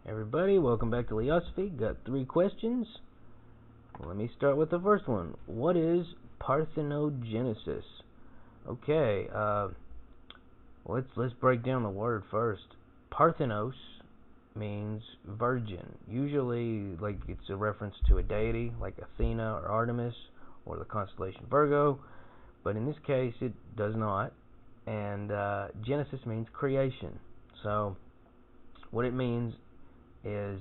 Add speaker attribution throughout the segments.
Speaker 1: Everybody, welcome back to Leosophy. Got 3 questions. Let me start with the first one. What is parthenogenesis? Okay, let's break down the word first. Parthenos means virgin. Usually, like it's a reference to a deity, like Athena or Artemis, or the constellation Virgo. But in this case, it does not. And Genesis means creation. So, what it means is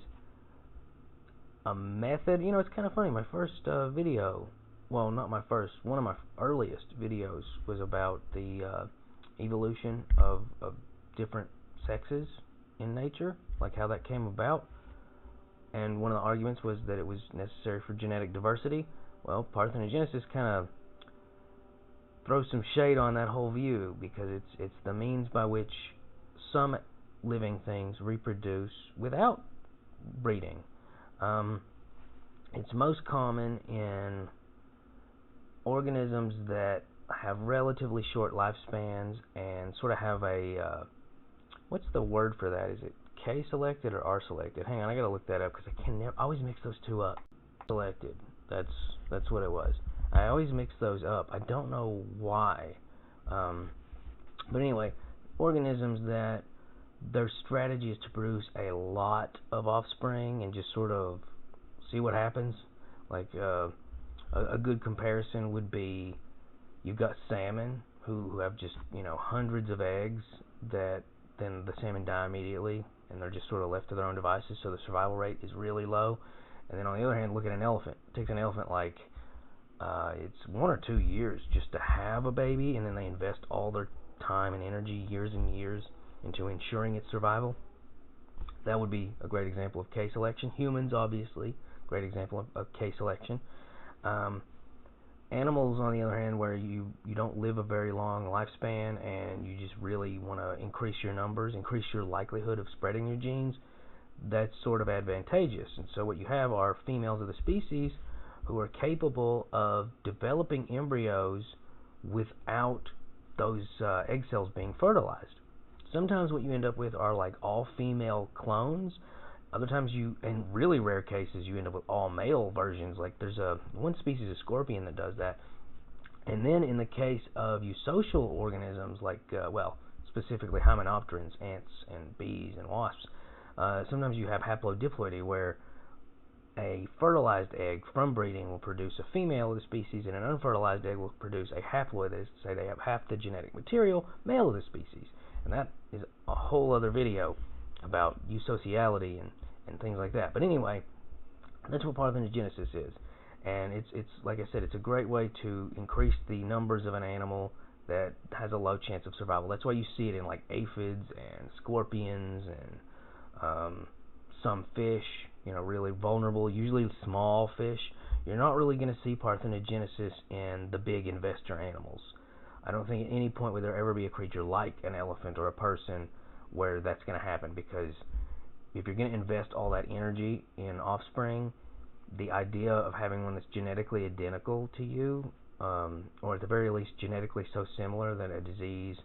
Speaker 1: a method. It's kind of funny. My first video, well, not my first, one of my earliest videos was about the evolution of different sexes in nature, like how that came about. And one of the arguments was that it was necessary for genetic diversity. Well, parthenogenesis kind of throws some shade on that whole view because it's the means by which some living things reproduce without breeding. It's most common in organisms that have relatively short lifespans and sort of have a what's the word for that? Is it K-selected or R-selected? Hang on, I gotta look that up because I always mix those two up. Selected. That's what it was. I always mix those up. I don't know why. But anyway, organisms that their strategy is to produce a lot of offspring and just sort of see what happens. Like a good comparison would be you've got salmon who have just hundreds of eggs that then the salmon die immediately and they're just sort of left to their own devices, so the survival rate is really low. And then on the other hand, look at an elephant. It takes an elephant like it's 1 or 2 years just to have a baby, and then they invest all their time and energy, years and years, into ensuring its survival. That would be a great example of K-selection. Humans, obviously, great example of K-selection. Animals, on the other hand, where you don't live a very long lifespan and you just really want to increase your numbers, increase your likelihood of spreading your genes, that's sort of advantageous. And so what you have are females of the species who are capable of developing embryos without those egg cells being fertilized. Sometimes what you end up with are like all-female clones. Other times in really rare cases, you end up with all-male versions. Like there's one species of scorpion that does that. And then in the case of eusocial organisms, like, specifically hymenopterans, ants and bees and wasps, sometimes you have haplodiploidy, where a fertilized egg from breeding will produce a female of the species, and an unfertilized egg will produce a haploid. That is to say, they have half the genetic material, male of the species. And that is a whole other video about eusociality and things like that. But anyway, that's what parthenogenesis is. And it's like I said, it's a great way to increase the numbers of an animal that has a low chance of survival. That's why you see it in like aphids and scorpions and some fish, really vulnerable, usually small fish. You're not really going to see parthenogenesis in the big investor animals. I don't think at any point would there ever be a creature like an elephant or a person where that's going to happen, because if you're going to invest all that energy in offspring, the idea of having one that's genetically identical to you, or at the very least genetically so similar that a disease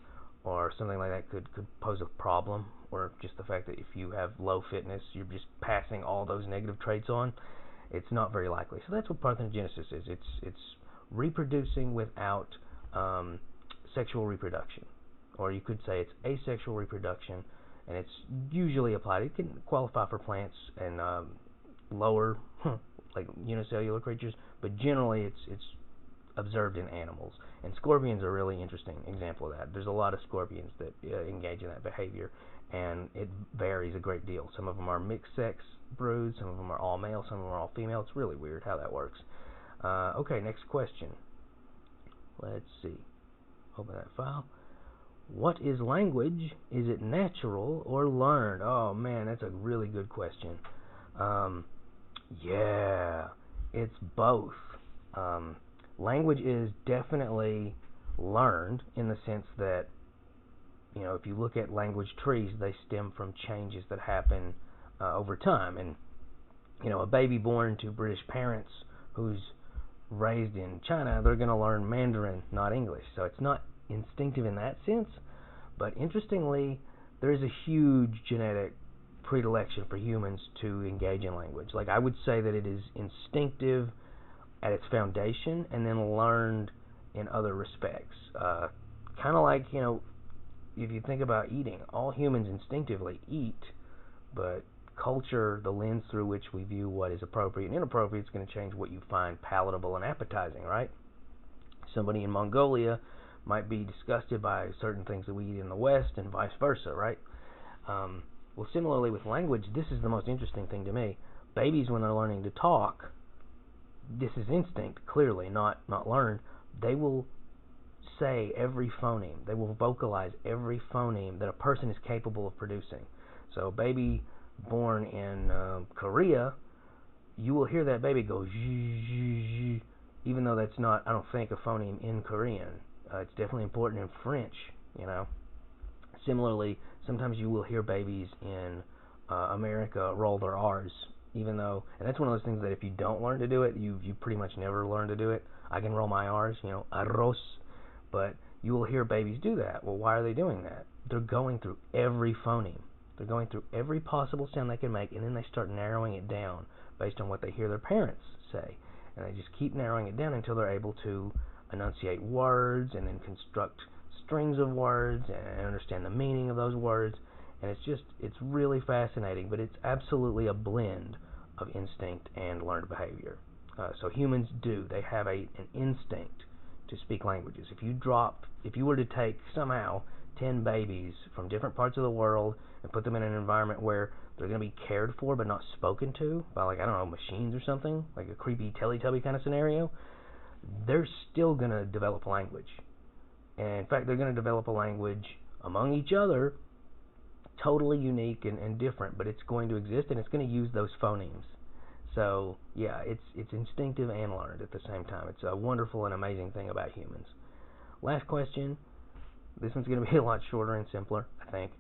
Speaker 1: or something like that could pose a problem, or just the fact that if you have low fitness, you're just passing all those negative traits on, it's not very likely. So that's what parthenogenesis is. It's reproducing without sexual reproduction, or you could say it's asexual reproduction, and it's usually applied. It can qualify for plants and lower, like unicellular creatures, but generally it's observed in animals. And scorpions are a really interesting example of that. There's a lot of scorpions that engage in that behavior, and it varies a great deal. Some of them are mixed sex broods, some of them are all male, some of them are all female. It's really weird how that works. Okay, next question. Let's see. Open that file. What is language? Is it natural or learned? Oh man, that's a really good question. Yeah, it's both. Language is definitely learned in the sense that, if you look at language trees, they stem from changes that happen over time. And, a baby born to British parents who's raised in China, they're going to learn Mandarin, not English. So it's not instinctive in that sense. But interestingly, there is a huge genetic predilection for humans to engage in language. Like, I would say that it is instinctive at its foundation and then learned in other respects. Kind of like, if you think about eating, all humans instinctively eat, but culture, the lens through which we view what is appropriate and inappropriate, is going to change what you find palatable and appetizing, right? Somebody in Mongolia might be disgusted by certain things that we eat in the West, and vice versa, right? Well, similarly with language, this is the most interesting thing to me. Babies, when they're learning to talk, this is instinct, clearly, not learned. They will say every phoneme. They will vocalize every phoneme that a person is capable of producing. So a baby born in Korea, you will hear that baby go zzz, even though that's not, I don't think, a phoneme in Korean. It's definitely important in French, Similarly, sometimes you will hear babies in America roll their R's, even though, and that's one of those things that if you don't learn to do it, you pretty much never learn to do it. I can roll my R's, arroz, but you will hear babies do that. Well, why are they doing that? They're going through every phoneme. They're going through every possible sound they can make, and then they start narrowing it down based on what they hear their parents say. And they just keep narrowing it down until they're able to enunciate words and then construct strings of words and understand the meaning of those words. And it's really fascinating, but it's absolutely a blend of instinct and learned behavior. So humans they have an instinct to speak languages. If you were to take somehow 10 babies from different parts of the world and put them in an environment where they're going to be cared for but not spoken to by, like, I don't know, machines or something, like a creepy Teletubby kind of scenario, they're still going to develop language. And in fact, they're going to develop a language among each other, totally unique and different, but it's going to exist, and it's going to use those phonemes. So, yeah, it's instinctive and learned at the same time. It's a wonderful and amazing thing about humans. Last question. This one's going to be a lot shorter and simpler, I think.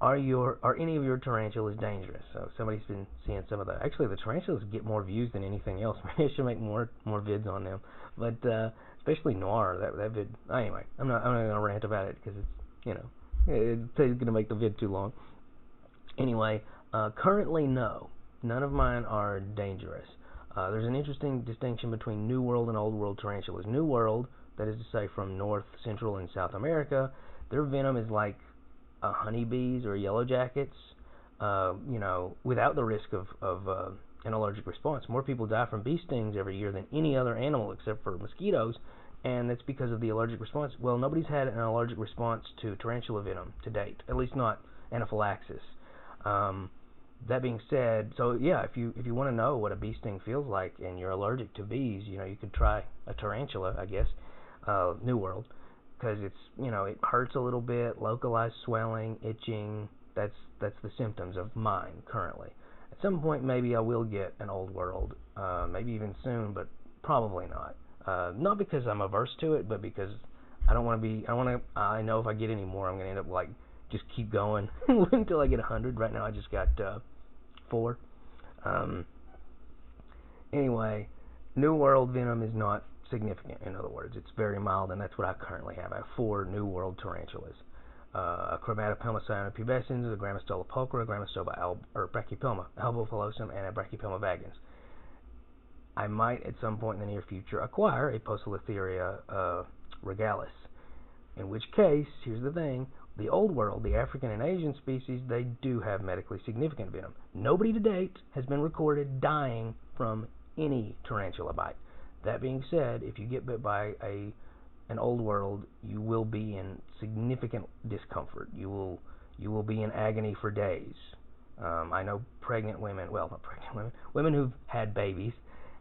Speaker 1: Are any of your tarantulas dangerous? So somebody's been seeing some of the. Actually, the tarantulas get more views than anything else. Maybe I should make more vids on them. But especially Noir, that vid. Anyway, I'm not going to rant about it because it's going to make the vid too long. Anyway, currently no, none of mine are dangerous. There's an interesting distinction between New World and Old World tarantulas. New World, that is to say from North, Central, and South America, their venom is like honeybees or yellow jackets, without the risk of an allergic response. More people die from bee stings every year than any other animal except for mosquitoes, and that's because of the allergic response. Well, nobody's had an allergic response to tarantula venom to date, at least not anaphylaxis. That being said, so yeah, if you want to know what a bee sting feels like and you're allergic to bees, you could try a tarantula, I guess, New World, because it hurts a little bit, localized swelling, itching. That's the symptoms of mine currently. At some point, maybe I will get an Old World, maybe even soon, but probably not. Not because I'm averse to it, but because I don't want to be. I know if I get any more, I'm going to end up just keep going until I get 100. Right now, I just got 4. Anyway, New World venom is not significant. In other words, it's very mild, and that's what I currently have. I have 4 New World tarantulas: a Chromatopelma cyanopubescens, a Grammostola pulchra, a Grammostola brachypelma albopilosum, and a Brachypelma vagans. I might, at some point in the near future, acquire a Poecilotheria regalis, in which case, here's the thing, the Old World, the African and Asian species, they do have medically significant venom. Nobody to date has been recorded dying from any tarantula bite. That being said, if you get bit by an Old World, you will be in significant discomfort. You will be in agony for days. I know pregnant women, well, not pregnant women, women who've had babies,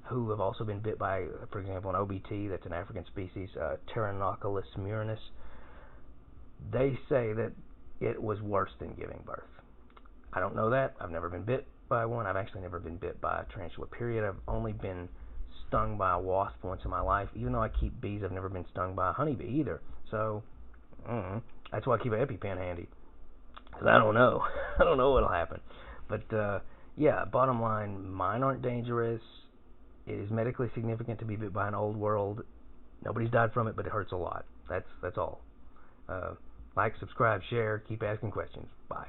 Speaker 1: who have also been bit by, for example, an OBT, that's an African species, Pteronoculus murinus. They say that it was worse than giving birth. I don't know that. I've never been bit by one. I've actually never been bit by a tarantula, period. I've only been stung by a wasp once in my life. Even though I keep bees, I've never been stung by a honeybee either. So, that's why I keep an EpiPen handy. Because I don't know. I don't know what'll happen. But, yeah, bottom line, mine aren't dangerous. It is medically significant to be bit by an Old World. Nobody's died from it, but it hurts a lot. That's all. Like, subscribe, share, keep asking questions. Bye.